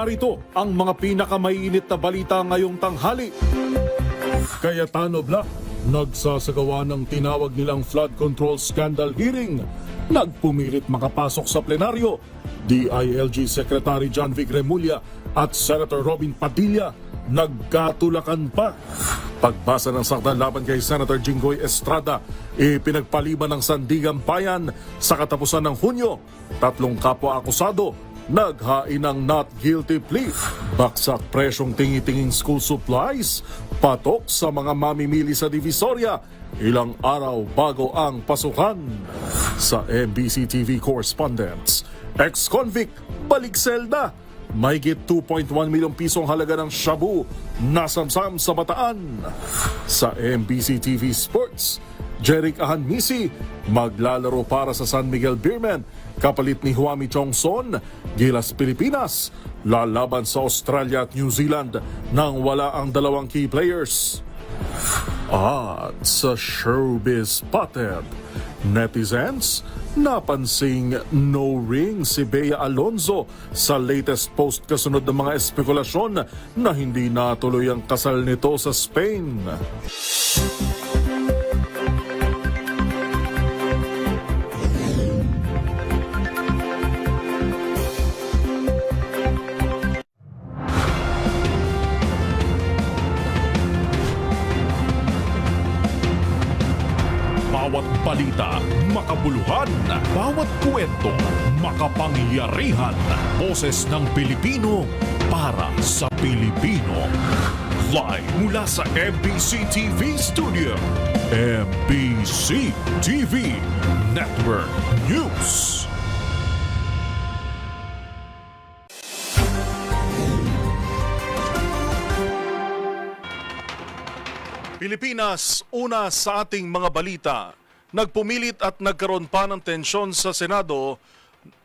Narito ang mga pinakamainit na balita ngayong tanghali. Cayetano Black, nagsasagawa ng tinawag nilang flood control scandal hearing. Nagpumilit makapasok sa plenaryo. DILG Secretary John Vic Remulla at Senator Robin Padilla nagkatulakan pa. Pagbasa ng sakdal laban kay Senator Jinggoy Estrada, ipinagpaliban ng Sandigan Bayan sa katapusan ng Hunyo. 3 kapwa-akusado naghain ng not guilty plea. Baksak presyong tingi-tinging school supplies, patok sa mga mamimili sa Divisoria, ilang araw bago ang pasukan. Sa MBC TV correspondents, ex-convict balik selda. Mahigit 2.1 milyong pisong halaga ng shabu nasamsam sa Bataan. Sa MBC TV Sports, Jeric Ahanmisi maglalaro para sa San Miguel Beermen kapalit ni Huami Chongson. Gilas Pilipinas lalaban sa Australia at New Zealand nang wala ang 2 key players. At sa showbiz spotted, netizens napansing no ring si Bea Alonzo sa latest post kasunod ng mga espekulasyon na hindi natuloy ang kasal nito sa Spain. Bawat balita, makabuluhan. Bawat kwento, makapangyarihan. Boses ng Pilipino para sa Pilipino. Live mula sa MBC TV Studio. MBC TV Network News. Pilipinas, una sa ating mga balita. Nagpumilit at nagkaroon pa ng tensyon sa Senado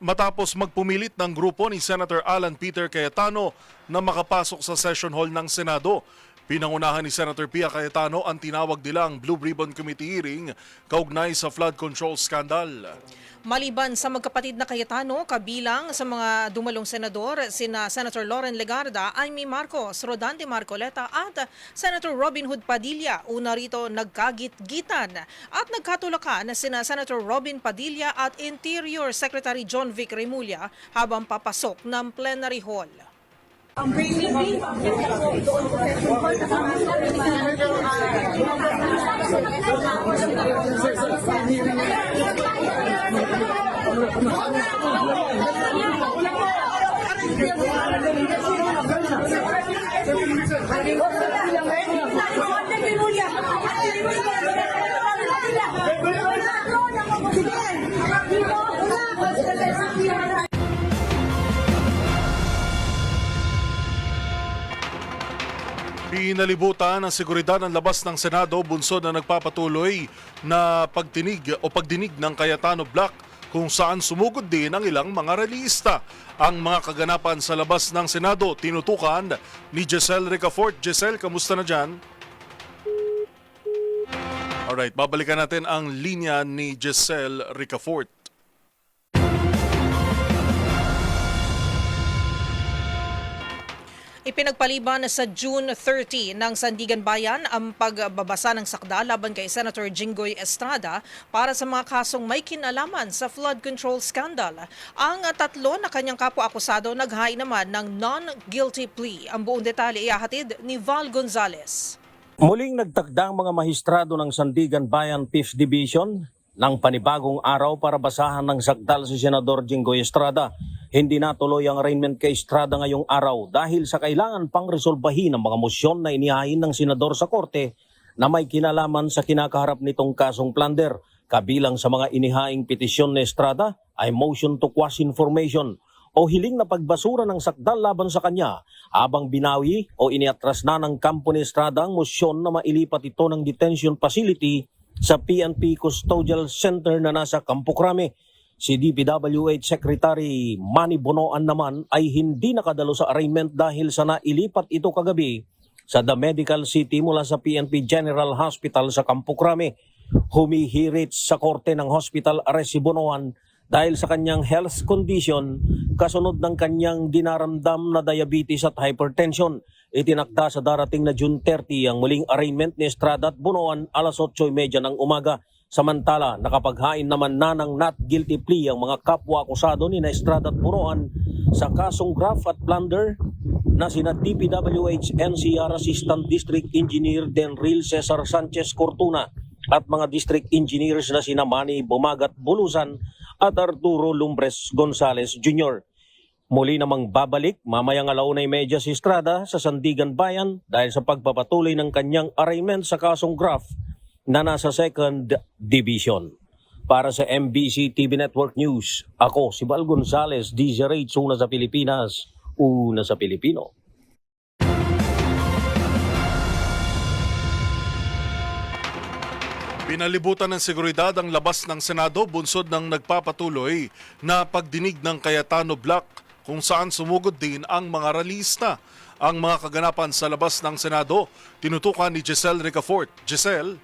matapos magpumilit ng grupo ni Senator Alan Peter Cayetano na makapasok sa session hall ng Senado. Pinangunahan ni Senator Pia Cayetano ang tinawag nilang Blue Ribbon Committee hearing kaugnay sa flood control scandal. Maliban sa magkapatid na Cayetano, kabilang sa mga dumalong senador, sina Senator Loren Legarda, Amy Marcos, Rodante Marcoleta at Senator Robin Hood Padilla. Una rito nagkagit-gitan at nagkatulakan sina Senator Robin Padilla at Interior Secretary John Vic Remulla habang papasok ng plenary hall. Ang briefing doon sa session hall kasama Pinalibutan ng seguridad ng labas ng Senado bunsod na nagpapatuloy na pagdinig ng Cayetano Black kung saan sumugod din ang ilang mga relista. Ang mga kaganapan sa labas ng Senado tinutukan ni Giselle Ricafort. Giselle, kamusta na dyan? Alright, babalikan natin ang linya ni Giselle Ricafort. Ipinagpaliban sa June 30 ng Sandigan Bayan ang pagbabasa ng sakda laban kay Senator Jinggoy Estrada para sa mga kasong may kinalaman sa flood control scandal. Ang 3 na kanyang kapwa-akusado naghain naman ng non-guilty plea. Ang buong detalye ihahatid ni Val Gonzalez. Muling nagtakda ang mga mahistrado ng Sandigan Bayan 5th Division ng panibagong araw para basahan ng sakdal si Senador Jinggoy Estrada. Hindi natuloy ang arraignment kay Estrada ngayong araw dahil sa kailangan pang resolbahin ang mga mosyon na inihain ng senador sa korte na may kinalaman sa kinakaharap nitong kasong plunder. Kabilang sa mga inihaing petisyon ni Estrada ay motion to quash information o hiling na pagbasura ng sakdal laban sa kanya habang binawi o iniatras na ng kampo ni Estrada ang mosyon na mailipat ito ng detention facility sa PNP Custodial Center na nasa Campo Crame. Si DPWH Secretary Manny Bonoan naman ay hindi nakadalo sa arraignment dahil sa nailipat ito kagabi sa The Medical City mula sa PNP General Hospital sa Campo Crame. Humihirit sa korte ng hospital arrest si Bonoan dahil sa kanyang health condition kasunod ng kanyang dinaramdam na diabetes at hypertension. Itinakda sa darating na June 30 ang muling arraignment ni Estrada at Bunoan alas 8:30 ng umaga. Samantala, nakapaghain naman na ng not guilty plea ang mga kapwa akusado ni Estrada at Bunoan sa kasong graft at plunder na sina DPWH NCR Assistant District Engineer Denril Cesar Sanchez Cortuna at mga district engineers na sina Manny Bumagat Bulusan at Arturo Lumbres Gonzales Jr. Muli namang babalik mamayang 1:30 si Estrada sa Sandigan Bayan dahil sa pagpapatuloy ng kanyang arraignment sa kasong graft na nasa 2nd Division. Para sa MBC TV Network News, ako si Val Gonzales, DZRH, una sa Pilipinas, una sa Pilipino. Pinalibutan ng seguridad ang labas ng Senado bunsod ng nagpapatuloy na pagdinig ng Cayetano Black kung saan sumugod din ang mga ralista. Ang mga kaganapan sa labas ng Senado, tinutukan ni Giselle Ricafort. Giselle?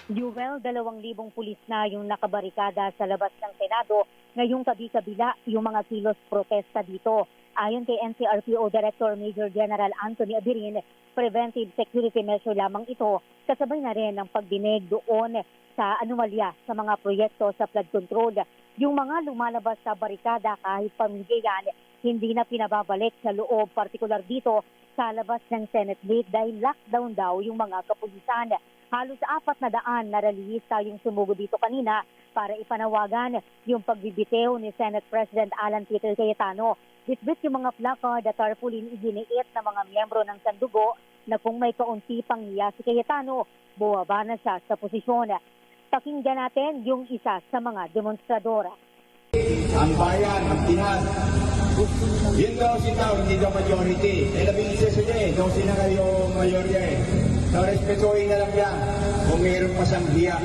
Yuwel, 2,000 pulis na yung nakabarikada sa labas ng Senado ngayong kabi-kabila yung mga kilos protesta dito. Ayon kay NCRPO Director Major General Anthony Abirin, preventive security measure lamang ito, kasabay na rin ang pagdinig doon sa anomalya sa mga proyekto sa flood control. Yung mga lumalabas sa barikada kahit pamilya yan, hindi na pinababalik sa loob, partikular dito sa labas ng Senate gate dahil lockdown daw yung mga kapulisan. Halos 400 na rallyista yung sumugod dito kanina para ipanawagan yung pagbibitiw ni Senate President Alan Peter Cayetano. Bitbit yung mga placard at tarpaulin iginiit ng mga miyembro ng Sandugo na kung may kaunti pang niya si Cayetano, buwaba na siya sa posisyon. Pakinggan natin yung isa sa mga demonstradora. Ang bayan, ang tihan. Yun daw si Tao, hindi daw majority. Labing-isa sila daw sila kayong mayorya So, respetuhin na lang yan kung mayroon pa siyang hiya.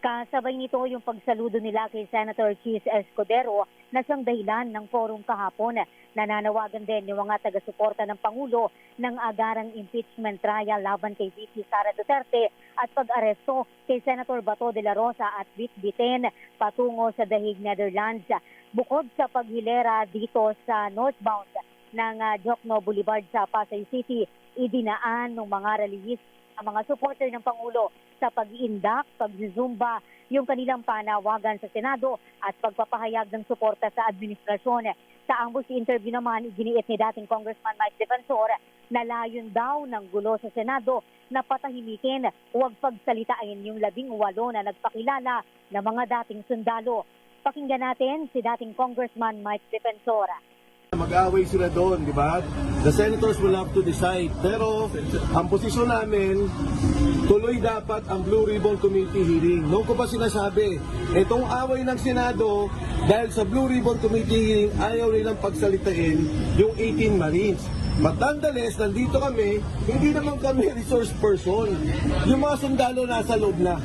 Kasabay nito yung pagsaludo nila kay Senator Chis Escudero na siyang dahilan ng forum kahapon. Nananawagan din yung mga taga-suporta ng Pangulo ng agarang impeachment trial laban kay VP Sara Duterte at pag-aresto kay Senator Bato de la Rosa at bitbitin patungo sa The Hague, Netherlands. Bukod sa paghilera dito sa northbound ng Jokno Boulevard sa Pasay City, idinaan ng mga rallyist ang mga supporter ng Pangulo sa pag-iindak, pag-zumba, yung kanilang panawagan sa Senado at pagpapahayag ng suporta sa administrasyon. Sa ambush interview naman, iginiit ni dating Congressman Mike Defensor na layon daw ng gulo sa Senado na patahimikin, huwag pagsalitain yung 18 na nagpakilala ng mga dating sundalo. Pakinggan natin si dating Congressman Mike Defensor. Mag-away sila doon, di ba? The senators will have to decide. Pero ang posisyon namin, tuloy dapat ang Blue Ribbon Committee hearing. Noon ko pa sinasabi, itong away ng Senado, dahil sa Blue Ribbon Committee hearing, ayaw nilang pagsalitain yung 18 Marines. But nonetheless, nandito kami, hindi naman kami resource person. Yung mga sundalo nasa loob na.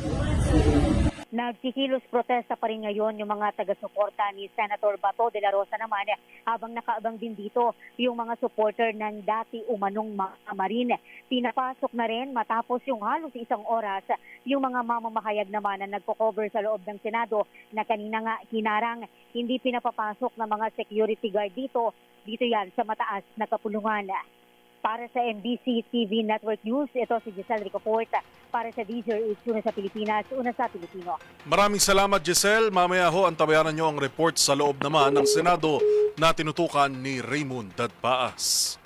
Nagkikilos protesta pa rin ngayon yung mga taga-suporta ni Senator Bato de la Rosa naman habang nakaabang din dito yung mga supporter ng dati umanong mga marine. Pinapasok na rin matapos yung halos 1 oras yung mga mamamahayag naman na nagko-cover sa loob ng Senado na kanina nga hinarang hindi pinapapasok ng mga security guard dito yan sa mataas na kapulungan. Para sa MBC TV Network News, ito si Giselle Ricafort. Para sa DZRH, una sa Pilipinas, una sa Pilipino. Maraming salamat, Giselle. Mamaya ho, antabayanan nyo ang report sa loob naman ng Senado na tinutukan ni Raymond Dadpaas.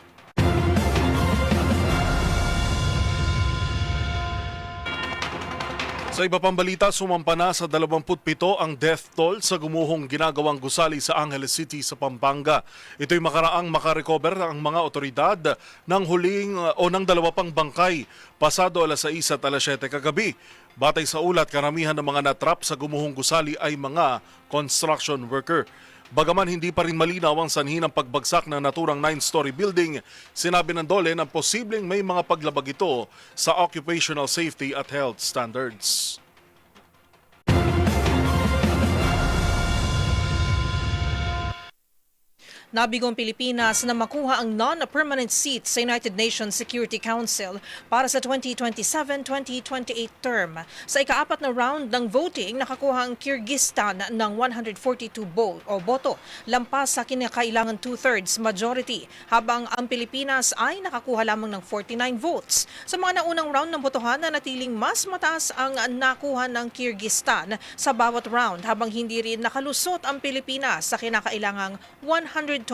Sa iba pang balita, sumampa na sa 27 ang death toll sa gumuhong ginagawang gusali sa Angeles City sa Pampanga. Ito'y makaraang makarecover ang mga otoridad ng ng 2 pang bangkay pasado alas 6 at alas 7 kagabi. Batay sa ulat, karamihan ng mga natrap sa gumuhong gusali ay mga construction worker. Bagaman hindi pa rin malinaw ang sanhi ng pagbagsak ng naturang 9-story building, sinabi ng DOLE na posibleng may mga paglabag ito sa occupational safety at health standards. Nabigong Pilipinas na makuha ang non-permanent seat sa United Nations Security Council para sa 2027-2028 term. Sa ikaapat na round ng voting, nakakuha ang Kyrgyzstan ng 142 boto, lampas sa kinakailangan 2/3 majority, habang ang Pilipinas ay nakakuha lamang ng 49 votes. Sa mga naunang round ng botohan, na natiling mas mataas ang nakuha ng Kyrgyzstan sa bawat round, habang hindi rin nakalusot ang Pilipinas sa kinakailangang 128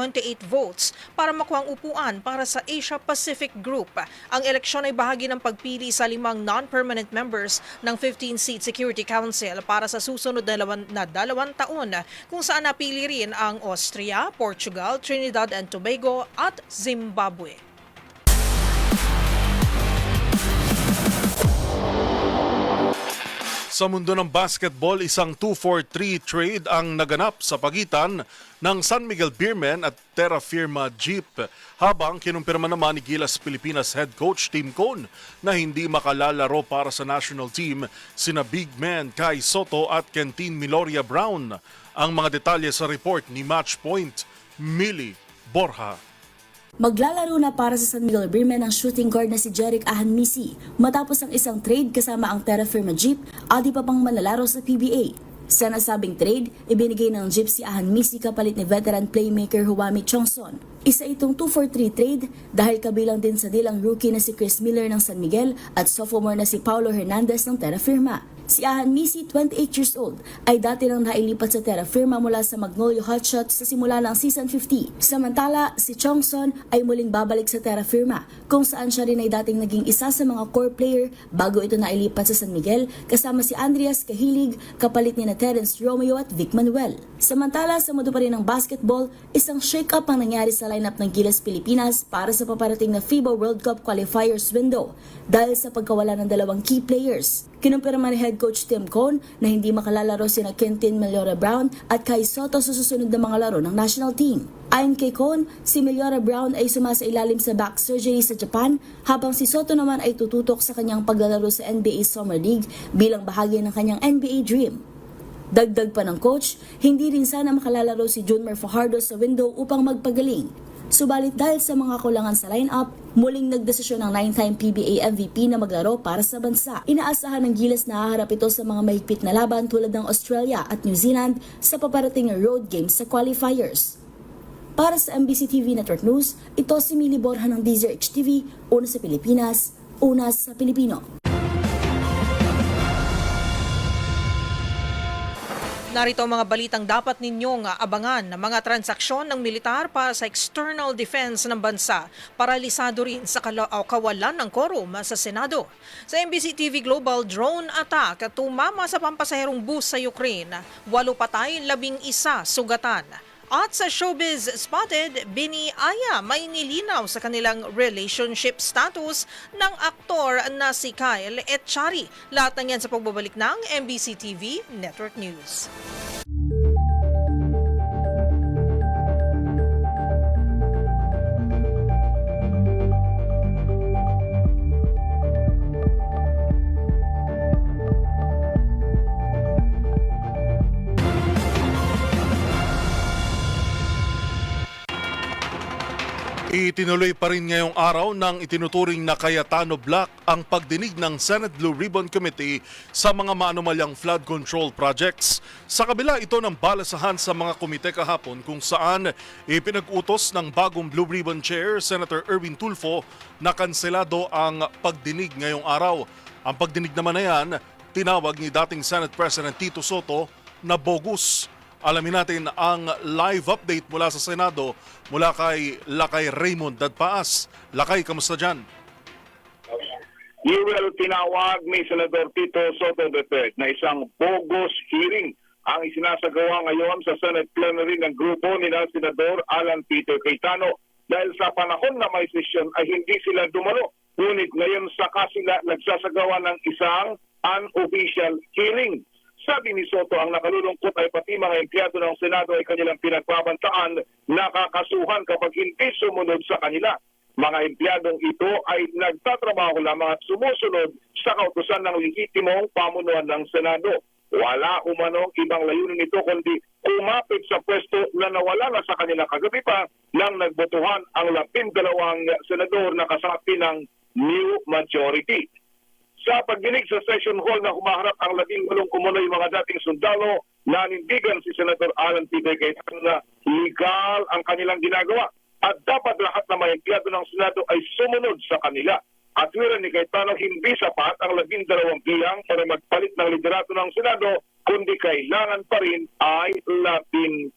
votes para makuha ang upuan para sa Asia-Pacific Group. Ang eleksyon ay bahagi ng pagpili sa 5 non-permanent members ng 15-seat Security Council para sa susunod na 2 taon, kung saan napili rin ang Austria, Portugal, Trinidad and Tobago at Zimbabwe. Sa mundo ng basketball, isang 2-4-3 trade ang naganap sa pagitan ng San Miguel Beermen at Terra Firma Jeep, habang kinumpirma naman ni Gilas Pilipinas head coach Tim Cone na hindi makalalaro para sa national team sina big men Kai Soto at Kentin Miloria Brown. Ang mga detalye sa report ni Matchpoint, Millie Borja. Maglalaro na para sa San Miguel Beermen ang shooting guard na si Jeric Ahanmisi matapos ang isang trade kasama ang Terra Firma Jeep at iba pang manlalaro sa PBA. Sa nasabing trade, ibinigay ng Jeep si Ahanmisi kapalit ni veteran playmaker Huwami Chongson. Isa itong 2-4-3 trade dahil kabilang din sa deal ang rookie na si Chris Miller ng San Miguel at sophomore na si Paulo Hernandez ng Terra Firma. Si Ahanmisi, 28 years old, ay dati nang nailipat sa Terra Firma mula sa Magnolia Hotshots sa simula ng season 50. Samantala, si Chongson ay muling babalik sa Terra Firma kung saan siya rin ay dating naging isa sa mga core player bago ito nailipat sa San Miguel kasama si Andreas Cahilig, kapalit ni na Terence Romeo at Vic Manuel. Samantala, sa mundo pa rin ng basketball, isang shake-up ang nangyari sa lineup ng Gilas Pilipinas para sa paparating na FIBA World Cup qualifiers window dahil sa pagkawala ng 2 key players. Kinumpirma ni head coach Tim Cone na hindi makalalaro sina Kentin Miloria Brown at Kai Soto sa susunod na mga laro ng national team. Ayon kay Cone, si Miloria Brown ay sumasailalim sa back surgery sa Japan, habang si Soto naman ay tututok sa kanyang paglalaro sa NBA Summer League bilang bahagi ng kanyang NBA dream. Dagdag pa ng coach, hindi rin sana makalalaro si Junmar Fajardo sa window upang magpagaling. Subalit dahil sa mga kulangan sa lineup, muling nagdesisyon ng 9-time PBA MVP na maglaro para sa bansa. Inaasahan ng Gilas na haharap ito sa mga mahigpit na laban tulad ng Australia at New Zealand sa paparating na road games sa qualifiers. Para sa MBC TV Network News, ito si Millie Borja ng DZRH TV, una sa Pilipinas, una sa Pilipino. Narito ang mga balitang dapat ninyong abangan na mga transaksyon ng militar para sa external defense ng bansa. Paralisado rin sa kawalan ng quorum sa Senado. Sa MBC TV Global, drone attack tumama sa pampasaherong bus sa Ukraine. 8 patay, 11 sugatan. At sa showbiz spotted, Bini Aya may nilinaw sa kanilang relationship status ng aktor na si Kyle Etchari. Lahat ng yan sa pagbabalik ng MBC TV Network News. Itinuloy pa rin ngayong araw ng itinuturing na Cayetano Black ang pagdinig ng Senate Blue Ribbon Committee sa mga maanumalyang flood control projects. Sa kabila ito ng balasahan sa mga komite kahapon kung saan ipinag-utos ng bagong Blue Ribbon Chair, Senator Erwin Tulfo, na kanselado ang pagdinig ngayong araw. Ang pagdinig naman na yan, tinawag ni dating Senate President Tito Soto na bogus. Alamin natin ang live update mula sa Senado mula kay Lakay Raymond Dadpaas. Lakay, kamusta dyan? You will tinawag ni Senador Tito Soto III na isang bogus hearing ang isinasagawa ngayon sa Senate plenary ng grupo ni Senador Alan Peter Cayetano dahil sa panahon na may sesyon ay hindi sila dumalo. Ngunit ngayon saka sila nagsasagawa ng isang unofficial hearing. Sabi ni Soto, ang nakalulungkot ay pati mga empleyado ng Senado ay kanilang pinagbabantaan na kakasuhan kapag hindi sumunod sa kanila. Mga empleyadong ito ay nagtatrabaho lamang at sumusunod sa kautusan ng lehitimong pamunuan ng Senado. wala umanong ibang layunin nito kundi kumapit sa pwesto na nawala na sa kanila kagabi pa nang nagbotohan ang 12 senador na kasapi ng new majority. Sa pagdinig sa session hall na humaharap ang 18 umunoy mga dating sundalo, nanindigan si Senator Alan Peter Cayetano na legal ang kanilang ginagawa at dapat lahat na may empleyado ng Senado ay sumunod sa kanila. At wira ni Cayetano, hindi sapat ang 12 bilang para magpalit ng liderato ng Senado, kundi kailangan pa rin ay 13.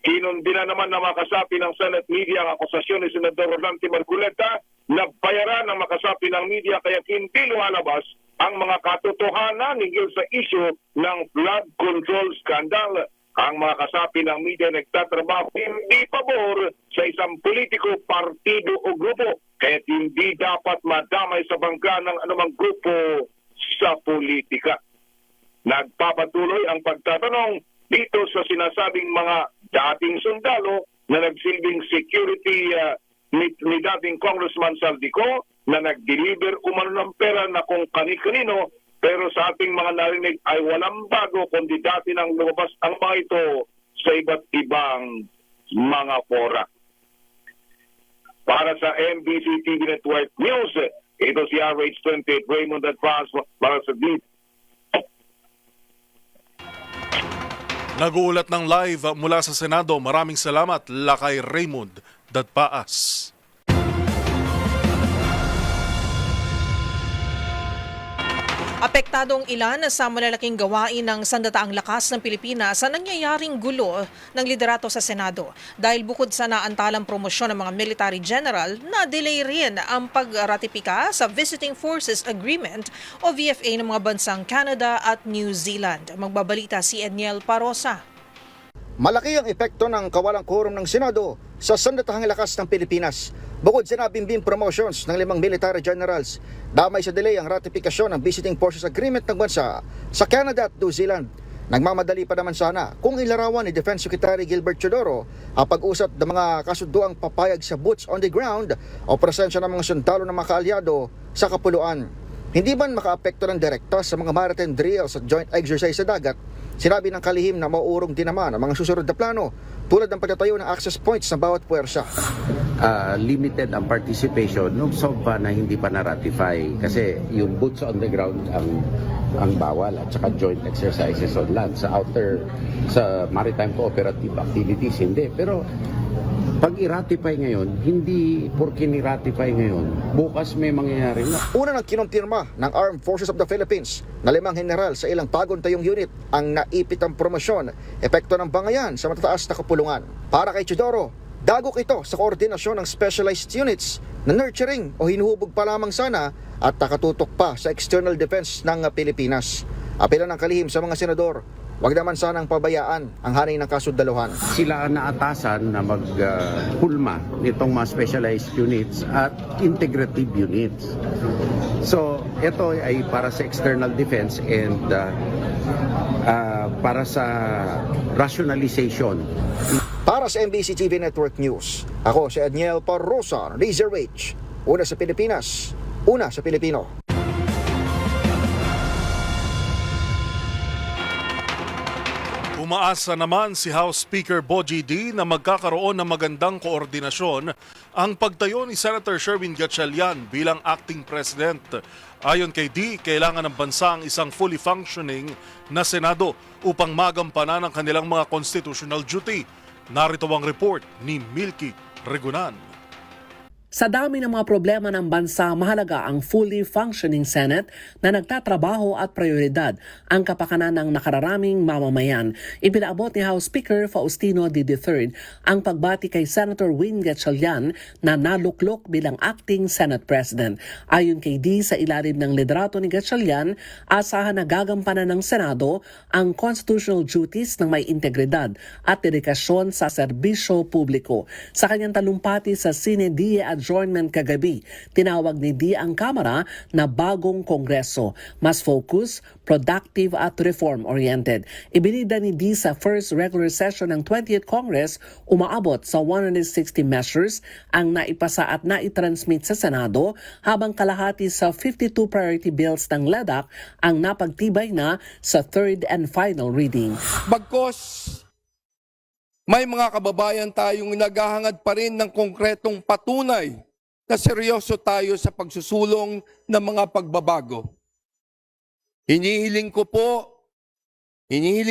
Kinundina naman na makasapi ng Senate media ang akusasyon ni Senador Rodante Marcoleta na bayaran ng makasapi ng media kaya hindi lumalabas ang mga katotohanan hinggil sa isyu ng flood control scandal. Ang mga kasapi ng media nagtatrabaho hindi pabor sa isang politiko, partido o grupo. Kaya hindi dapat madamay sa bangga ng anumang grupo sa politika. Nagpapatuloy ang pagtatanong dito sa sinasabing mga dating sundalo na nagsilbing security ni dating Congressman Saldico na nag-deliver umano ng pera na kung kani-kanino, pero sa ating mga narinig ay walang bago kundi dati nang lumabas ang mga ito sa iba't ibang mga fora. Para sa MBC TV Network News, ito si RH28 Raymond Advance para sa DIT. Nag-uulat ng live mula sa Senado. Maraming salamat, Lakay Raymond Dadpaas. Apektadong ilan sa malalaking gawain ng sandataang lakas ng Pilipinas sa nangyayaring gulo ng liderato sa Senado. Dahil bukod sa naantalang promosyon ng mga military general, na-delay rin ang pagratipika sa Visiting Forces Agreement o VFA ng mga bansang Canada at New Zealand. Magbabalita si Edniel Parosa. Malaki ang epekto ng kawalang quorum ng Senado sa sandatahang lakas ng Pilipinas. Bukod sa nabimbing promotions ng 5 military generals, damay sa delay ang ratifikasyon ng Visiting Forces Agreement ng bansa sa Canada at New Zealand. Nagmamadali pa naman sana kung ilarawan ni Defense Secretary Gilbert Teodoro ang pag-usap ng mga kasunduang papayag sa boots on the ground o presensya ng mga sundalo ng mga kaalyado sa kapuluan. Hindi man makaapekto ng direkta sa mga maritime drills at joint exercise sa dagat, sinabi ng kalihim na mauurong din naman ang mga susunod na plano tulad ng pagtatayo ng access points ng bawat puwersa. Limited ang participation nung SOGPA na hindi pa na-ratify kasi yung boots on the ground ang bawal at saka joint exercises on land sa maritime cooperative activities hindi, pero pag i-ratify ngayon, hindi porke ni-ratify ngayon, bukas may mangyayari na. Una nang kinumpirma ng Armed Forces of the Philippines na 5 general sa ilang bagong tayong unit ang naipit ang promosyon, epekto ng bangayan sa matataas na kapulungan. Para kay Teodoro, dagok ito sa koordinasyon ng specialized units na nurturing o hinuhubog pa lamang sana at nakatutok pa sa external defense ng Pilipinas. Apela ng kalihim sa mga senador, wag naman sanang pabayaan ang hanay ng kasundaluhan. Sila ang naatasan na magpulma nitong mga specialized units at integrative units. So, ito ay para sa external defense and para sa rationalization. Para sa MBC TV Network News, ako si Edniel Parosa, Razor H. Una sa Pilipinas, una sa Pilipino. Umaasa naman si House Speaker Bogie D na magkakaroon ng magandang koordinasyon ang pagtayo ni Senator Sherwin Gatchalian bilang acting president. Ayon kay D, kailangan ng bansa ang isang fully functioning na Senado upang magampanan ang kanilang mga constitutional duty. Narito ang report ni Milky Regunan. Sa dami ng mga problema ng bansa, mahalaga ang fully functioning Senate na nagtatrabaho at prioridad ang kapakanan ng nakararaming mamamayan. Ipinaabot ni House Speaker Faustino D. III ang pagbati kay Senator Win Gatchalian na naluklok bilang acting Senate President. Ayon kay D, sa ilalim ng liderato ni Gatchalian, asahan na gagampanan ng Senado ang constitutional duties ng may integridad at dedikasyon sa serbisyo publiko. Sa kanyang talumpati sa Sine Die adjournment kagabi, tinawag ni Di ang Kamara na bagong Kongreso, mas focus, productive at reform-oriented. Ibinida ni Di sa first regular session ng 20th Congress, umaabot sa 160 measures ang naipasa at naitransmit sa Senado, habang kalahati sa 52 priority bills ng LEDAC ang napagtibay na sa third and final reading. Bagkos, may mga kababayan tayong naghahangad pa rin ng konkretong patunay na seryoso tayo sa pagsusulong ng mga pagbabago. Hinihiling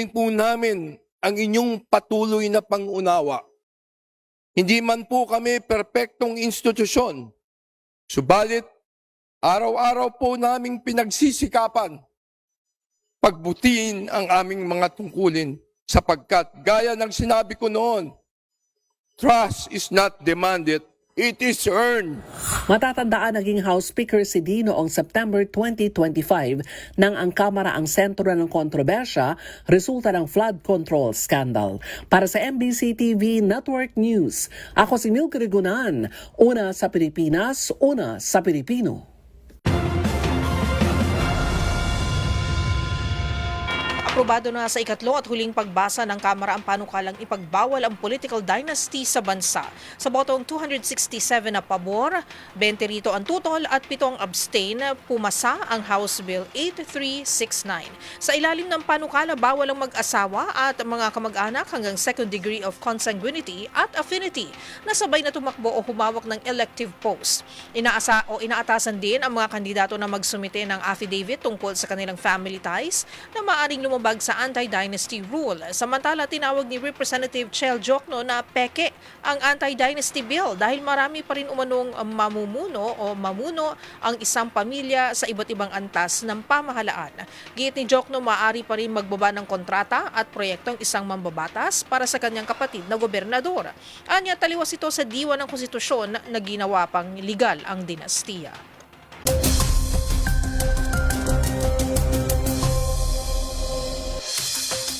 po namin ang inyong patuloy na pangunawa. Hindi man po kami perpektong institusyon, subalit araw-araw po naming pinagsisikapan pagbutihin ang aming mga tungkulin. Sapagkat gaya ng sinabi ko noon, trust is not demanded, it is earned. Matatandaan naging House Speaker si Di noong September 2025 nang ang Kamara ang sentro ng kontrobersya resulta ng flood control scandal. Para sa MBC TV Network News, ako si Milky Rigunan, una sa Pilipinas, una sa Pilipino. Aprobado na sa ikatlo at huling pagbasa ng Kamara ang panukalang ipagbawal ang political dynasty sa bansa. Sa botong 267 na pabor, 20 rito ang tutol at 7 abstain, pumasa ang House Bill 8369. Sa ilalim ng panukala, bawal ang mag-asawa at mga kamag-anak hanggang second degree of consanguinity at affinity na sabay na tumakbo o humawak ng elective post. Inaatasan din ang mga kandidato na magsumite ng affidavit tungkol sa kanilang family ties na maaaring lumabas sa anti-dynasty rule. Samantala, tinawag ni Representative Chel Jokno na peke ang anti-dynasty bill dahil marami pa rin umanong mamuno ang isang pamilya sa iba't ibang antas ng pamahalaan. Giit ni Jokno, maaari pa rin magbaba ng kontrata at proyektong isang mambabatas para sa kanyang kapatid na gobernador. Anya, taliwas ito sa diwa ng konstitusyon na ginawa pang legal ang dinastiya.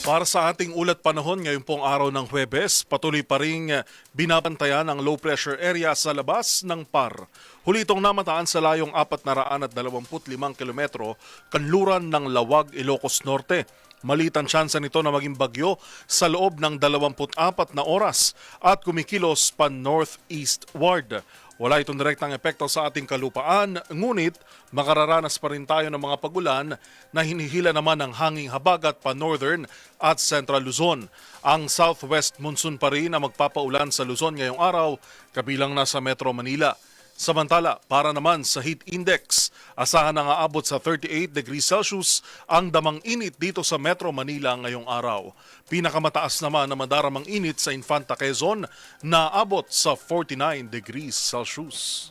Para sa ating ulat panahon ngayong pong araw ng Huwebes, patuloy pa ring binabantayan ang low pressure area sa labas ng PAR. Huli itong namataan sa layong 425 kilometro kanluran ng Lawag, Ilocos Norte. Maliit ang tsansa nito na maging bagyo sa loob ng 24 na oras at kumikilos pa northeastward. Wala itong direktang epekto sa ating kalupaan, ngunit makararanas pa rin tayo ng mga pagulan na hinihila naman ng hanging habagat pa northern at central Luzon. Ang southwest monsoon pa rin na magpapaulan sa Luzon ngayong araw, kabilang na sa Metro Manila. Samantala, para naman sa heat index, asahan na aabot sa 38 degrees Celsius ang damang init dito sa Metro Manila ngayong araw. Pinakamataas naman na madaramang init sa Infanta Quezon na abot sa 49 degrees Celsius.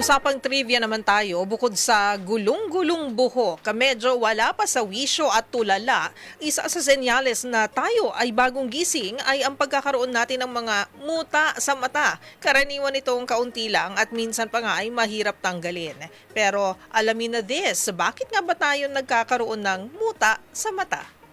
Usapang trivia naman tayo, bukod sa gulong-gulong buhok, medyo wala pa sa wisyo at tulala, isa sa senyales na tayo ay bagong gising ay ang pagkakaroon natin ng mga muta sa mata. Karaniwan itong kaunti lang at minsan pa nga ay mahirap tanggalin. Pero alamin na this, bakit nga ba tayo nagkakaroon ng muta sa mata?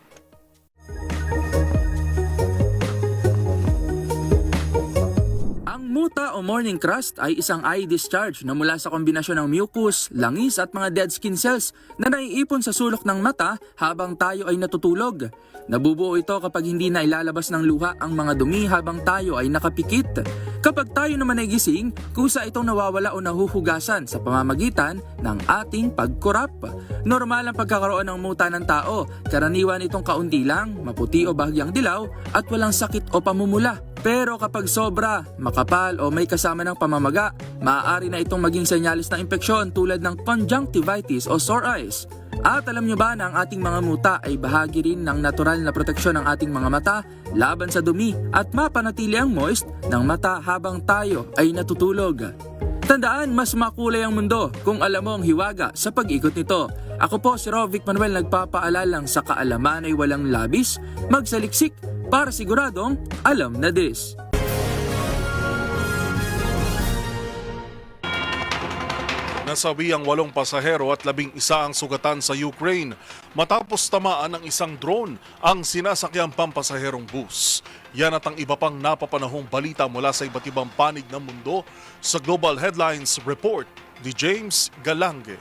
Muta o morning crust ay isang eye discharge na mula sa kombinasyon ng mucus, langis at mga dead skin cells na naiipon sa sulok ng mata habang tayo ay natutulog. Nabubuo ito kapag hindi na ilalabas ng luha ang mga dumi habang tayo ay nakapikit. Kapag tayo naman ay gising, kusa itong nawawala o nahuhugasan sa pamamagitan ng ating pagkurap. Normal ang pagkakaroon ng muta ng tao. Karaniwan itong kaunti lang, maputi o bahagyang dilaw at walang sakit o pamumula. Pero kapag sobra, makapal o may kasama ng pamamaga, maaari na itong maging senyales ng impeksyon tulad ng conjunctivitis o sore eyes. At alam nyo ba na ang ating mga muta ay bahagi rin ng natural na proteksyon ng ating mga mata laban sa dumi at mapanatili ang moist ng mata habang tayo ay natutulog. Tandaan, mas makulay ang mundo kung alam mo ang hiwaga sa pag-ikot nito. Ako po si Rovic Manuel, nagpapaalalang sa kaalaman ay walang labis, magsaliksik para siguradong alam na this. Nasawi ang 8 pasahero at 11 ang sugatan sa Ukraine matapos tamaan ng isang drone ang sinasakyang pampasaherong bus. Yan at ang iba pang napapanahong balita mula sa iba't ibang panig ng mundo sa Global Headlines Report ni James Galange.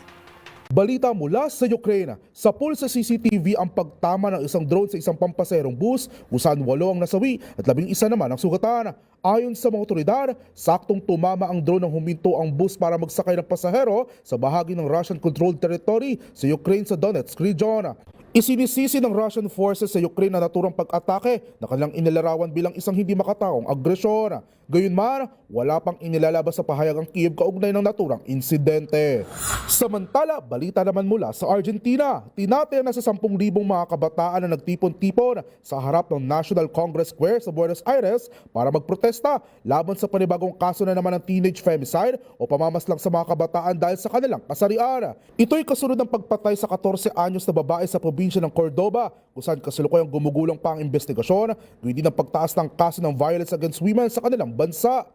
Balita mula sa Ukraine, sa pool sa CCTV ang pagtama ng isang drone sa isang pampaserong bus kung saan 8 ang nasawi at 11 naman ang sugatan. Ayon sa mga otoridad, saktong tumama ang drone nang huminto ang bus para magsakay ng pasahero sa bahagi ng Russian-controlled territory sa Ukraine sa Donetsk region. Isinisisi ng Russian forces sa Ukraine na naturang pag-atake na kanilang inilarawan bilang isang hindi makataong agresyon. Gayunman, wala pang inilalabas sa pahayag ang Kiev kaugnay ng naturang insidente. Samantala, balita naman mula sa Argentina. Tinataya na sa 10,000 mga kabataan na nagtipon-tipon sa harap ng National Congress Square sa Buenos Aires para magprotesta laban sa panibagong kaso na naman ng teenage femicide o pamamaslang sa mga kabataan dahil sa kanilang kasarian. Ito'y kasunod ng pagpatay sa 14 anyos na babae sa probinsya ng Cordoba kung saan kasalukuyang gumugulang pa ang investigasyon, gayon din ang pagtaas ng kaso ng violence against women sa kanilang bansa.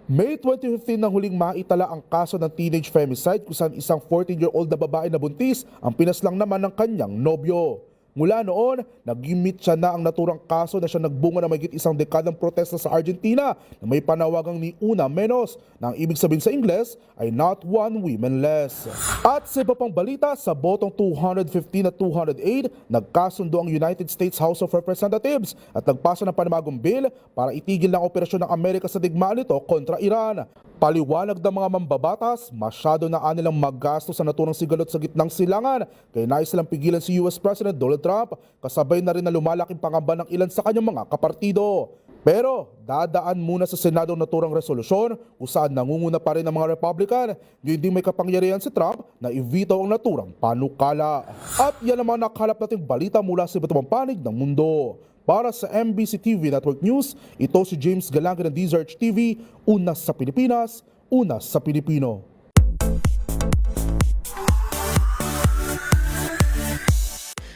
May 2015 nang huling maitala ang kaso ng teenage femicide kung saan isang 14-year-old na babae na buntis ang pinaslang naman ng kanyang nobyo. Mula noon, nag-imit siya na ang naturang kaso na siya nagbunga na mayigit 1 dekadang protesta sa Argentina na may panawagang ni una menos na ang ibig sabihin sa Ingles ay not one women less. At sa iba pang balita, sa botong 215 at 208, nagkasundo ang United States House of Representatives at nagpasa ng panibagong bill para itigil ng operasyon ng Amerika sa digmaan nito kontra Iran. Paliwanag ng mga mambabatas, masyado na anilang maggasto sa naturang sigalot sa gitnang silangan kaya nais silang pigilan si US President Donald Trump, kasabay na rin na lumalaking pangamba ng ilan sa kanyang mga kapartido. Pero dadaan muna sa Senado ang naturang resolusyon kung saan nangunguna pa rin ang mga Republican. Ngayon din may kapangyarihan si Trump na i-veto ang naturang panukala. At yan ang mga nakakalap nating balita mula sa iba't ibang panig ng mundo. Para sa MBC TV Network News, ito si James Galange ng DZRH TV, una sa Pilipinas, una sa Pilipino.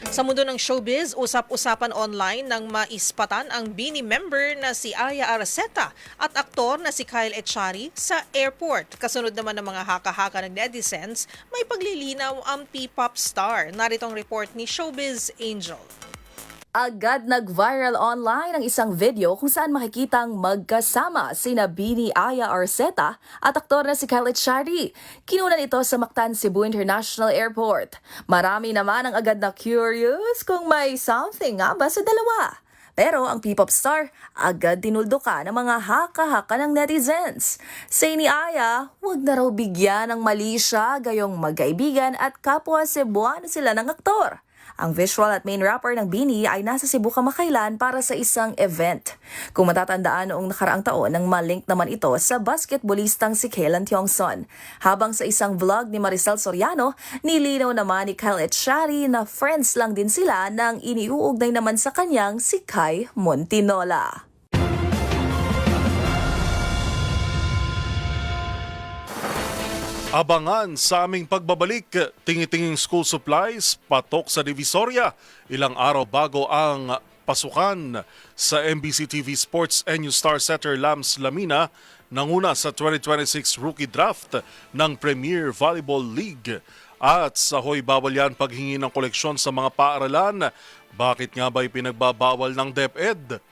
Sa mundo ng showbiz, usap-usapan online nang maispatan ang BINI member na si Aya Arceta at aktor na si Kyle Echari sa airport. Kasunod naman ng mga haka-haka ng netizens, may paglilinaw ang P-pop star. Narito ang report ni Showbiz Angel. Agad nag-viral online ang isang video kung saan makikitang magkasama sina BINI Aya Arceta at aktor na si Kyle Echari. Kinunan ito sa Mactan, Cebu International Airport. Marami naman ang agad na curious kung may something nga ba sa dalawa. Pero ang P-pop star agad tinuldukan ng mga haka-haka ng netizens. Say ni Aya, huwag na raw bigyan ng mali siya gayong magkaibigan at kapwa Cebuano sila ng aktor. Ang visual at main rapper ng BINI ay nasa Cebu kamakailan para sa isang event. Kung matatandaan noong nakaraang taon nang malink naman ito sa basketballistang si Kaylan Tiongson. Habang sa isang vlog ni Maricel Soriano, nilinaw naman ni Kyle Echari na friends lang din sila nang iniuugnay naman sa kanyang si Kai Montinola. Abangan sa aming pagbabalik, tingi-tinging school supplies, patok sa Divisoria, ilang araw bago ang pasukan sa MBC TV Sports NU star setter Lams Lamina, nanguna sa 2026 Rookie Draft ng Premier Volleyball League. At sa hoy bawal yan paghingi ng koleksyon sa mga paaralan, bakit nga ba ipinagbabawal ng DepEd?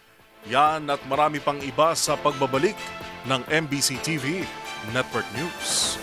Yan at marami pang iba sa pagbabalik ng MBC TV Network News.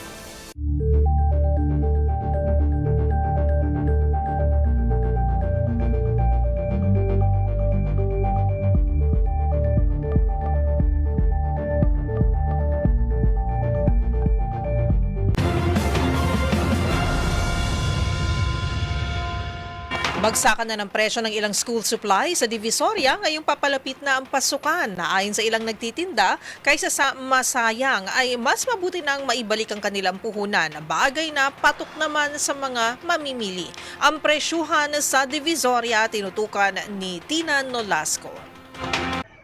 Bagsakan na ng presyo ng ilang school supply sa Divisoria ngayong papalapit na ang pasukan. Ayon sa ilang nagtitinda, kaysa sa masayang ay mas mabuti nang maibalik ang kanilang puhunan. Bagay na patok naman sa mga mamimili. Ang presyuhan sa Divisoria tinutukan ni Tina Nolasco.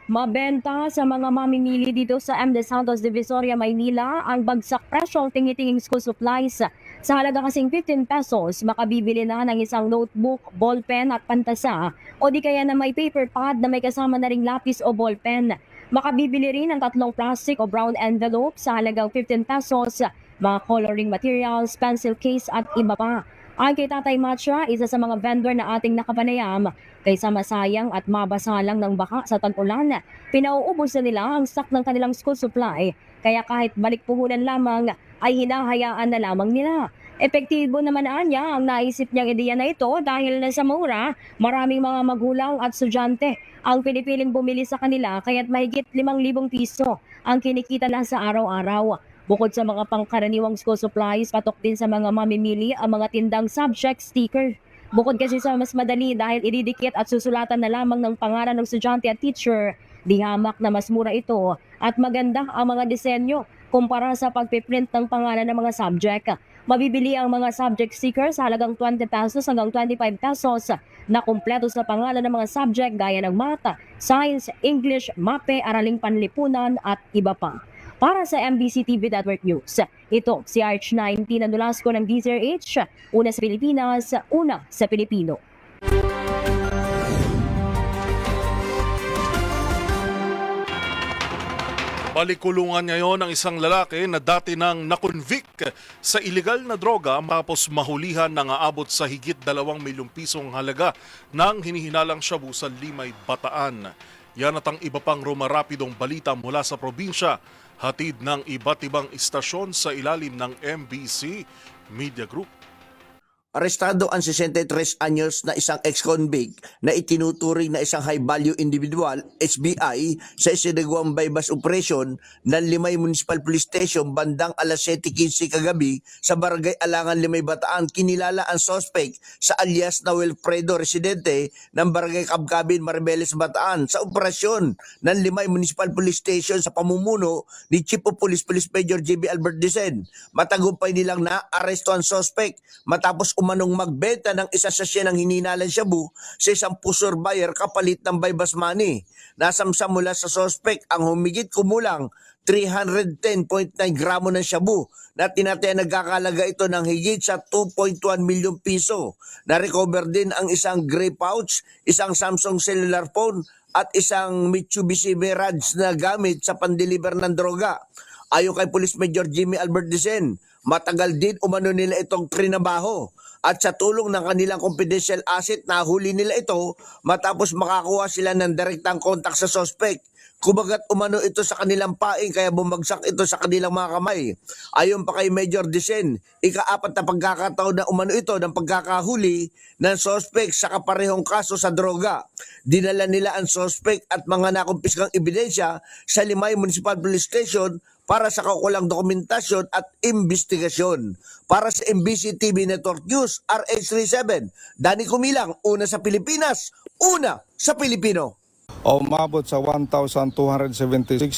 Mabenta sa mga mamimili dito sa M. De Santos, Divisoria, Maynila ang bagsak presyong tingi-tinging school supplies. Sa halaga kasing 15 pesos, makabibili na ng isang notebook, ballpen at pantasa o di kaya na may paper pad na may kasama na ring lapis o ballpen. Makabibili rin ng 3 plastic o brown envelope sa halagang 15 pesos mga coloring materials, pencil case at iba pa. Ay kay Tatay Matcha, isa sa mga vendor na ating nakapanayam, kaysa masayang at mabasa lang ng baka sa tag-ulan, pinauubos na nila ang stock ng kanilang school supply. Kaya kahit balik puhunan lamang ay hinahayaan na lamang nila. Epektibo naman niya ang naisip niyang ideya na ito dahil sa mura, maraming mga magulang at estudyante ang pinipiling bumili sa kanila kaya't mahigit 5,000 piso ang kinikita na sa araw-araw. Bukod sa mga pangkaraniwang school supplies, patok din sa mga mamimili ang mga tindang subject sticker. Bukod kasi sa mas madali dahil ididikit at susulatan na lamang ng pangalan ng estudyante at teacher, di hamak na mas mura ito at maganda ang mga disenyo kumpara sa pagpiprint ng pangalan ng mga subject. Mabibili ang mga subject stickers sa halagang 20 pesos hanggang 25 pesos na kumpleto sa pangalan ng mga subject gaya ng Math, Science, English, MAPE, Araling Panlipunan at iba pa. Para sa MBC TV Network News, ito si Arch19 na Nolasco ng DZRH, una sa Pilipinas, una sa Pilipino. Balikulungan ngayon ang isang lalaki na dati nang nakonvict sa illegal na droga matapos mahulihan ng aabot sa higit 2 milyong pisong halaga ng hinihinalang shabu sa Limay, Bataan. Yan at ang iba pang rumarapidong balita mula sa probinsya, hatid ng iba't ibang istasyon sa ilalim ng MBC Media Group. Arestado ang 63 anyos na isang ex-convict na itinuturing na isang high-value individual, SBI, sa isinagawang bypass operation ng Limay Municipal Police Station bandang alas 7:15 kagabi sa Barangay Alangan, Limay, Bataan. Kinilala ang suspect sa alias na Wilfredo, residente ng Barangay Kabkabin, Maribeles, Bataan, sa operasyon ng Limay Municipal Police Station sa pamumuno ni Chief of Police Police Major JB Albert Dicen. Matagumpay nilang na-aresto ang suspect matapos umanong magbenta ng isa sa siya ng hininalang shabu sa isang pusher buyer kapalit ng bypass money. Nasamsam mula sa suspect ang humigit kumulang 310.9 gramo ng shabu na tinataya nagkakalaga ito ng higit sa 2.1 milyong piso. Na-recover din ang isang gray pouch, isang Samsung cellular phone at isang Mitsubishi Mirage na gamit sa pandeliver ng droga. Ayon kay Police Major Jimmy Albert Dicen, matagal din umano nila itong trinabaho. At sa tulong ng kanilang confidential asset, nahuli nila ito matapos makakuha sila ng direktang kontak sa suspect. Kumagat umano ito sa kanilang paing kaya bumagsak ito sa kanilang mga kamay. Ayon pa kay Major Dicen, ika-4 na pagkakataon na umano ito ng pagkakahuli ng suspect sa kaparehong kaso sa droga. Dinala nila ang suspect at mga nakumpiskang ebidensya sa Limay Municipal Police Station para sa kaukulang dokumentasyon at investigasyon. Para sa MBC TV Network News, RH37, Danny Kumilang, una sa Pilipinas, una sa Pilipino. Umabot sa 1,276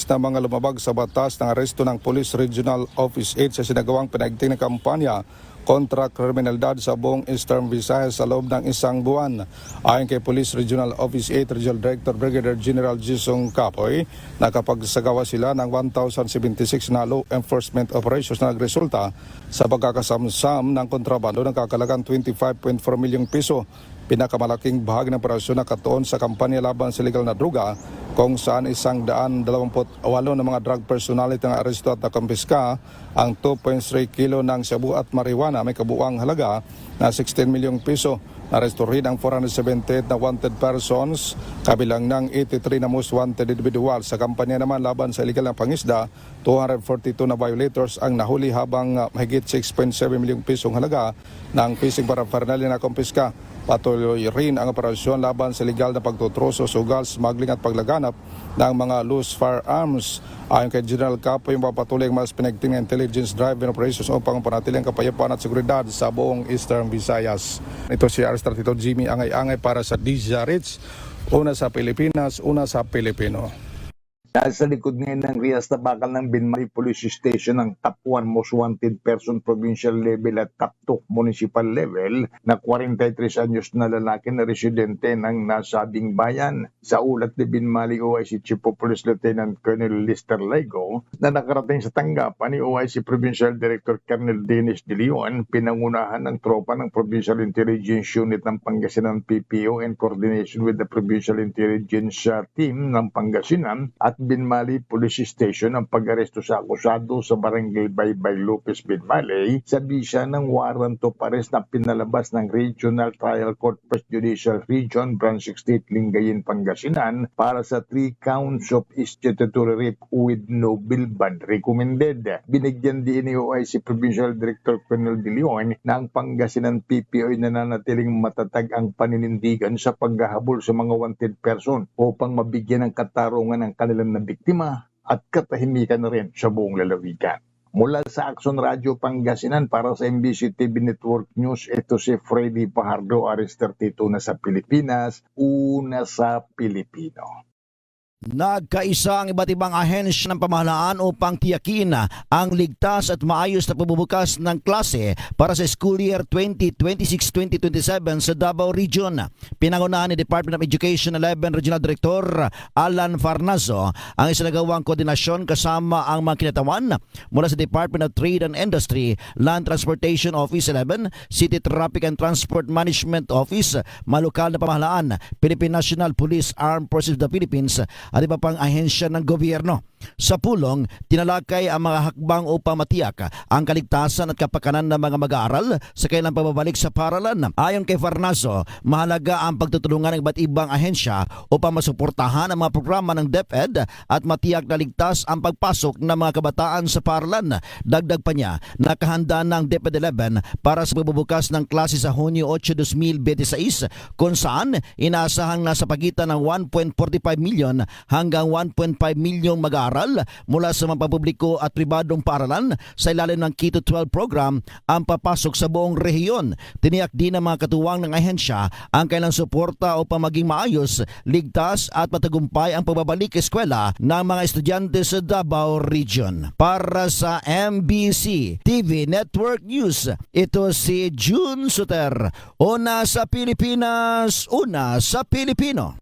na mga lumabag sa batas ng aresto ng Police Regional Office 8 sa sinagawang pinaigting na kampanya kontra kriminalidad sa buong Eastern Visayas sa loob ng isang buwan. Ayon kay Police Regional Office 8 Regional Director Brigadier General Jisung Kapoy, nakapagsagawa sila ng 1,076 na law enforcement operations na nagresulta sa pagkakasamsam ng kontrabando ng kakalagang 25.4 milyong piso. Pinakamalaking bahagi ng operasyon na katuon sa kampanya laban sa illegal na droga kung saan 128 na mga drug personality ang aresto at nakumpiska ang 2.3 kilo ng shabu at marijuana may kabuuang halaga na 16 milyong piso. Naresto rin ang 478 na wanted persons, kabilang ng 83 na most wanted individual. Sa kampanya naman laban sa illegal na pangisda, 242 na violators ang nahuli habang mahigit 6.7 milyong pisong halaga ng fishing paraphernalia na kumpiska. Patuloy rin ang operasyon laban sa legal na pagtutroso, sugal, smuggling at paglaganap ng mga loose firearms. Ayon kay General Capo, yung papatuloy ang mas pinagting intelligence drive-in operations upang panatiling kapayapaan at seguridad sa buong Eastern Visayas. Ito si Arstar Tito Jimmy Angay-Angay para sa DZRH, una sa Pilipinas, una sa Pilipino. Nasa likod ngayon ng Rias na bakal ng Binmari Police Station ang top 1 most wanted person provincial level at top 2 municipal level na 43 anyos na lalaki na residente ng nasabing bayan. Sa ulat ni Binmari OIC Chief of Police Lieutenant Colonel Lister Laigo na nakarating sa tanggapan ni OIC Provincial Director Colonel Dennis De Leon, pinangunahan ng tropa ng Provincial Intelligence Unit ng Pangasinan PPO in coordination with the Provincial Intelligence Team ng Pangasinan at Binmali Police Station ang pag-aresto sa akusado sa Barangay Baybay Lopez, Binmali sa bisa ng warrant of arrest na pinalabas ng Regional Trial Court First Judicial Region Branch 68 Lingayen, Pangasinan para sa 3 counts of statutory rape with no bail bond recommended. Binigyan din ni OIC Provincial Director Colonel De Leon na ang Pangasinan PPO ay nananatiling matatag ang paninindigan sa paghahabol sa mga wanted person upang mabigyan ng katarungan ang kanilang na biktima at katahimikan na rin sa buong lalawigan. Mula sa Action Radio Pangasinan para sa MBC TV Network News, ito si Freddy Pajardo, Aris 32 na sa Pilipinas, una sa Pilipino. Nagkaisa ang iba't ibang ahensya ng pamahalaan upang tiyakin ang ligtas at maayos na pagbubukas ng klase para sa school year 2026-2027 sa Davao Region. Pinangunahan ni Department of Education 11 Regional Director Alan Farnazo ang isinagawang koordinasyon kasama ang mga kinatawan mula sa Department of Trade and Industry, Land Transportation Office 11, City Traffic and Transport Management Office, mga lokal na pamahalaan, Philippine National Police, Armed Forces of the Philippines, at iba pang ahensya ng gobyerno. Sa pulong, tinalakay ang mga hakbang upang matiyak ang kaligtasan at kapakanan ng mga mag-aaral sa kailang pababalik sa paaralan. Ayon kay Farnazo, mahalaga ang pagtutulungan ng iba't ibang ahensya upang masuportahan ang mga programa ng DepEd at matiyak na ligtas ang pagpasok ng mga kabataan sa paaralan. Dagdag pa niya, nakahanda ng DepEd 11 para sa pagbubukas ng klase sa Hunyo 8, 2026 kung saan inaasahang nasa pagitan ng 1.45 milyon hanggang 1.5 milyong mag-aaral mula sa mga publiko at pribadong paaralan sa ilalim ng K-12 program ang papasok sa buong rehiyon. Tiniyak din ng mga katuwang ng ahensya ang kailang suporta upang maging maayos, ligtas at matagumpay ang pagbabalik eskwela ng mga estudyante sa Davao Region. Para sa MBC TV Network News, ito si June Suter. Una sa Pilipinas, una sa Pilipino.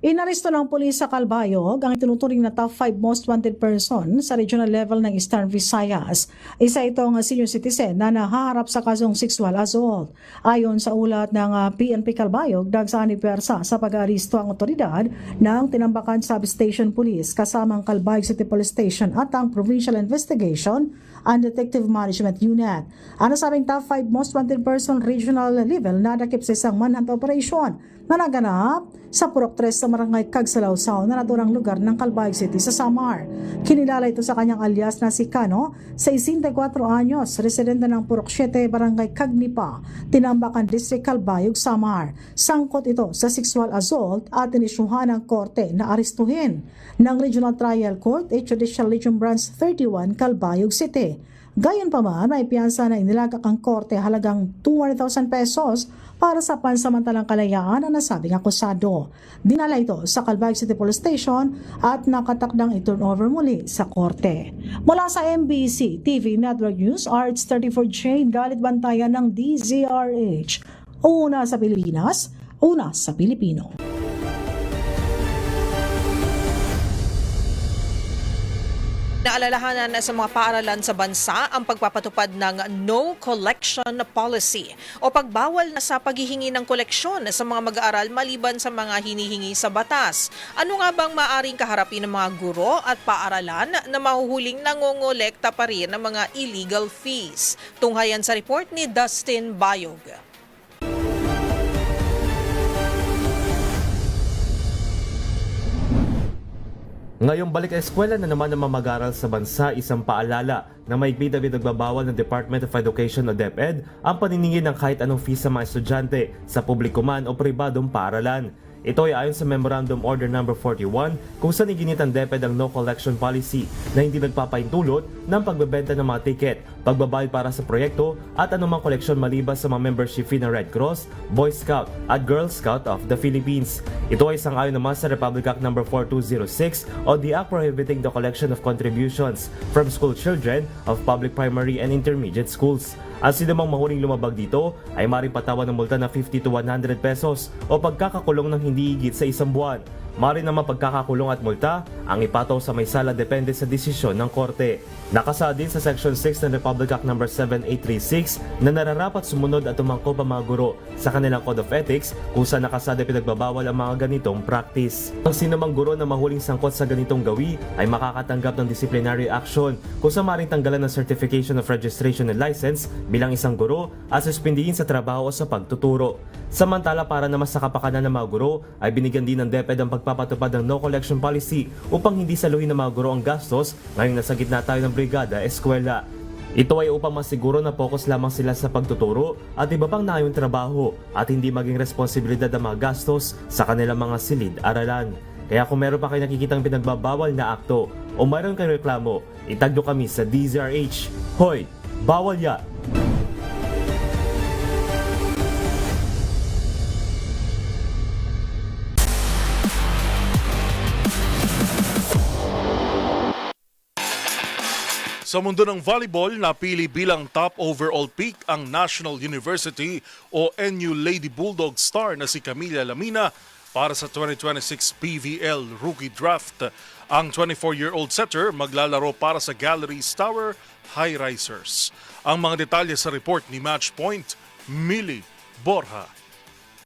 Inaresto ng pulis sa Calbayog ang itinuturing na top 5 most wanted person sa regional level ng Eastern Visayas. Isa itong senior citizen na nahaharap sa kasong sexual assault. Ayon sa ulat ng PNP Calbayog, dagsaan ni Persa sa pag-aaristo ang otoridad ng Tinambakan Substation Police kasama ang Calbayog City Police Station at ang Provincial Investigation and Detective Management Unit. Ang nasabing top 5 most wanted person regional level na nakip sa isang manhunt operation na naganap sa Purok 3 sa Barangay Cagsalawsaw na naturang lugar ng Calbayog City sa Samar. Kinilala ito sa kanyang alias na si Cano, 64 anyos, residente ng Purok 7, Barangay Cagnipa, Tinambakan District, Calbayog, Samar. Sangkot ito sa sexual assault at inisyuhan ng korte na arestuhin ng Regional Trial Court at Judicial Region Branch 31, Calbayog City. Gayon pa man, may piyansa na inilagak ang korte halagang 200,000 pesos para sa pansamantalang kalayaan ng nasabing akusado. Dinala ito sa Calbayog City Police Station at nakatakdang i-turnover muli sa korte. Mula sa MBC TV Network News, RH34 Jane Galit Bantayan ng DZRH. Una sa Pilipinas, una sa Pilipino. Naalalahanan sa mga paaralan sa bansa ang pagpapatupad ng No Collection Policy o pagbawal na sa paghihingi ng koleksyon sa mga mag-aaral maliban sa mga hinihingi sa batas. Ano nga bang maaring kaharapin ng mga guro at paaralan na mahuhuling nangongolekta pa rin ng mga illegal fees? Tunghayan sa report ni Dustin Bayog. Ngayong balik sa eskwela na naman ng mga mag-aaral sa bansa, isang paalala na may bida-bida nagbabawal ng Department of Education o DepEd ang paniningil ng kahit anong fees sa mga estudyante sa publiko man o pribadong paaralan. Ito ay ayon sa Memorandum Order No. 41 kung saan iginit ang DepEd ang no collection policy na hindi nagpapaintulot ng pagbebenta ng mga tiket, pagbabayad para sa proyekto at anumang koleksyon maliban sa mga membership fee ng Red Cross, Boy Scout at Girl Scout of the Philippines. Ito ay sang-ayon naman sa Republic Act No. 4206 o the Act Prohibiting the Collection of Contributions from School Children of Public Primary and Intermediate Schools. Ang sinumang mahuling lumabag dito ay maaaring patawan ng multa na 50 to 100 pesos o pagkakakulong ng hindi higit sa isang buwan. maaari naman pagkakakulong at multa ang ipataw sa may sala depende sa desisyon ng korte. Nakasaad din sa Section 6 ng Republic Act No. 7836 na nararapat sumunod at umangkop ang mga guro sa kanilang Code of Ethics kung saan nakasada pinagbabawal ang mga ganitong practice. Ang sinumang guro na mahuling sangkot sa ganitong gawi ay makakatanggap ng disciplinary action kung sa maaaring tanggalan ng Certification of Registration and License bilang isang guro at suspindihin sa trabaho o sa pagtuturo. Samantala, para naman sa kapakanan ng mga guro, ay binigyan din ng DepEd ang pagpapatupad ng no collection policy upang hindi saluhin ng mga guro ang gastos ngayong nasa gitna tayo ng brigada eskwela. Ito ay upang masiguro na focus lamang sila sa pagtuturo at iba pang naayong trabaho at hindi maging responsibilidad ang mga gastos sa kanilang mga silid-aralan. Kaya kung meron pa kayo nakikitang pinagbabawal na akto o mayroon kayong reklamo, itag nyo kami sa DZRH. Hoy! Bawal ya! Sa mundo ng volleyball, napili bilang top overall pick ang National University o NU Lady Bulldog star na si Camila Lamina para sa 2026 PVL Rookie Draft. Ang 24-year-old setter maglalaro para sa Galleries Tower High Risers. Ang mga detalye sa report ni Matchpoint, Millie Borja.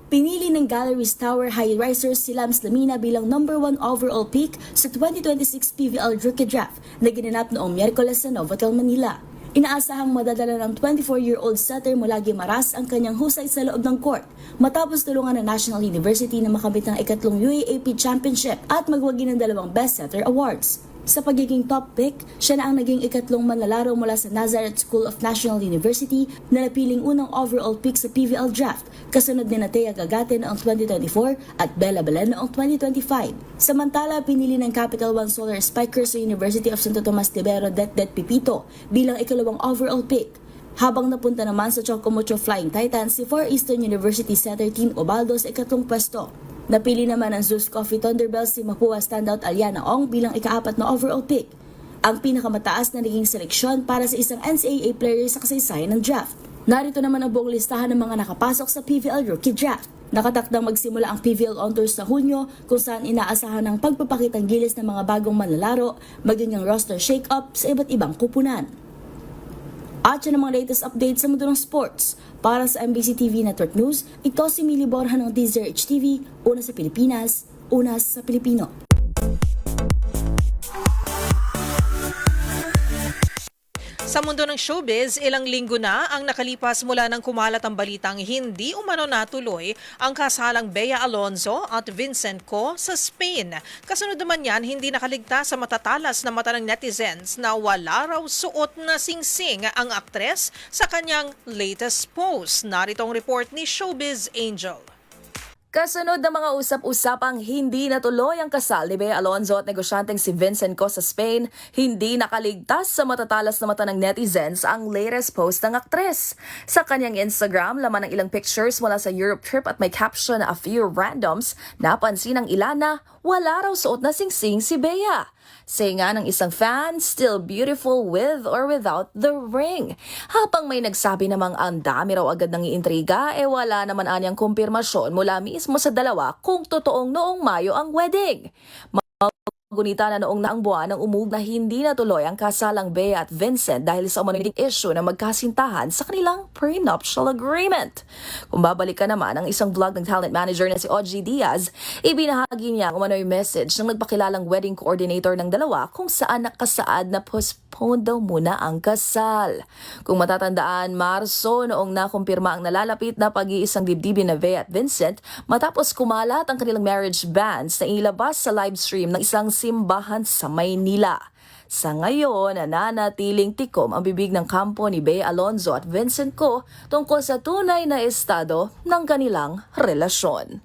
Pinili ng Galleries Tower High Risers si Lams Lamina bilang number 1 overall pick sa 2026 PVL Rookie Draft na ginanap noong Miyerkules sa Novotel, Manila. Inaasahang madadala ng 24-year-old setter mula Guimaras ang kanyang husay sa loob ng court matapos tulungan ng National University na makamit ng ikatlong UAAP Championship at magwagi ng 2 Best Setter Awards. Sa pagiging top pick, siya na ang naging ikatlong manlalaro mula sa Nazareth School of National University na napiling unang overall pick sa PVL Draft, kasunod ni Natea Gagate noong 2024 at Bella Belen noong 2025. Samantala, pinili ng Capital One Solar Spikers sa University of Santo Tomas de Bero Det Pipito bilang ikalawang overall pick. Habang napunta naman sa Chocomucho Flying Titans si Far Eastern University setter Tin Obaldo sa ikatlong pwesto. Napili naman ng Zeus Coffee Thunderbells si Mapua standout Aliana Ong bilang ika-4 na overall pick. Ang pinakamataas na naging seleksyon para sa isang NCAA player sa kasaysayan ng draft. Narito naman ang buong listahan ng mga nakapasok sa PVL Rookie Draft. Nakatakdang magsimula ang PVL On Tours sa Hunyo kung saan inaasahan ng pagpapakitang gilis ng mga bagong manlalaro, maging ang roster shake-up sa iba't ibang kupunan. At yan ang mga latest updates sa mundo ng sports. Para sa MBC TV Network News, ito si Millie Borja ng DZRH TV, una sa Pilipinas, una sa Pilipino. Sa mundo ng showbiz, ilang linggo na ang nakalipas mula nang kumalat ang balitang hindi umano natuloy ang kasalang Bea Alonzo at Vincent Co sa Spain. Kasunod naman yan, hindi nakaligtas sa matatalas na mata ng netizens na wala raw suot na singsing ang aktres sa kanyang latest post. Narito ang report ni Showbiz Angel. Kasunod ng mga usap-usapang hindi natuloy ang kasal ni Bea Alonzo at negosyanteng si Vincent Co sa Spain, hindi nakaligtas sa matatalas na mata ng netizens ang latest post ng aktres. Sa kanyang Instagram, laman ng ilang pictures mula sa Europe trip at may caption na a few randoms, napansin ng ilan na wala raw suot na singsing si Bea. Saingan ng isang fan, still beautiful with or without the ring. Habang may nagsabi namang ang dami raw agad ng iintriga, wala naman anyang kumpirmasyon mula mismo sa dalawa kung totoong noong Mayo ang wedding. Gunita na noong naang buwan ng umug na hindi natuloy ang kasalang Bea at Vincent dahil sa umanig issue na magkasintahan sa kanilang prenuptial agreement. Kung babalik ka naman ang isang vlog ng talent manager na si Ogie Diaz, ibinahagi niya ang umano'y message ng nagpakilalang wedding coordinator ng dalawa kung saan nakasaad na postpone daw muna ang kasal. Kung matatandaan, Marso noong nakumpirma ang nalalapit na pag-iisang dibdibin na Bea at Vincent matapos kumalat ang kanilang marriage banns na ilabas sa livestream ng isang simbahan sa Maynila. Sa ngayon, nananatiling tikom ang bibig ng kampo ni Bea Alonzo at Vincent Co tungkol sa tunay na estado ng kanilang relasyon.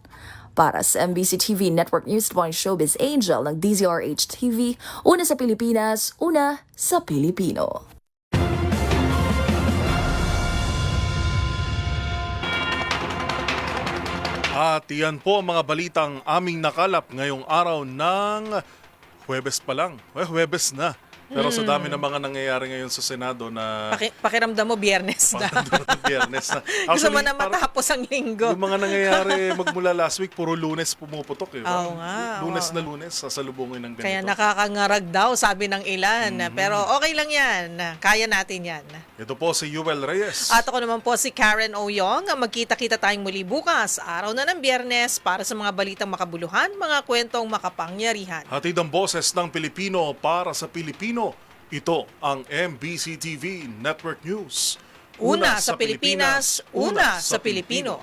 Para sa MBC TV Network News Point Showbiz Angel ng DZRH TV, una sa Pilipinas, una sa Pilipino. At iyan po ang mga balitang aming nakalap ngayong araw ng Huwebes pa lang. Huwebes na. Pero sa dami ng mga nangyayari ngayon sa Senado na Pakiramdam mo, Biyernes na. Biyernes na. Gusto mo Actually, na matapos ang linggo. yung mga nangyayari magmula last week, puro Lunes pumuputok. Oo nga. Lunes na Lunes, sasalubungin ng ganito. Kaya nakakangarag daw, sabi ng ilan. Pero okay lang yan. Kaya natin yan. Ito po si Yuel Reyes. At ako naman po si Karen Oyong. Magkita-kita tayong muli bukas, araw na ng Biyernes, para sa mga balitang makabuluhan, mga kwentong makapangyarihan. Hatid ang boses ng Pilipino para sa Pilipino. Ito ang MBC TV Network News. Una sa Pilipinas, una sa Pilipino.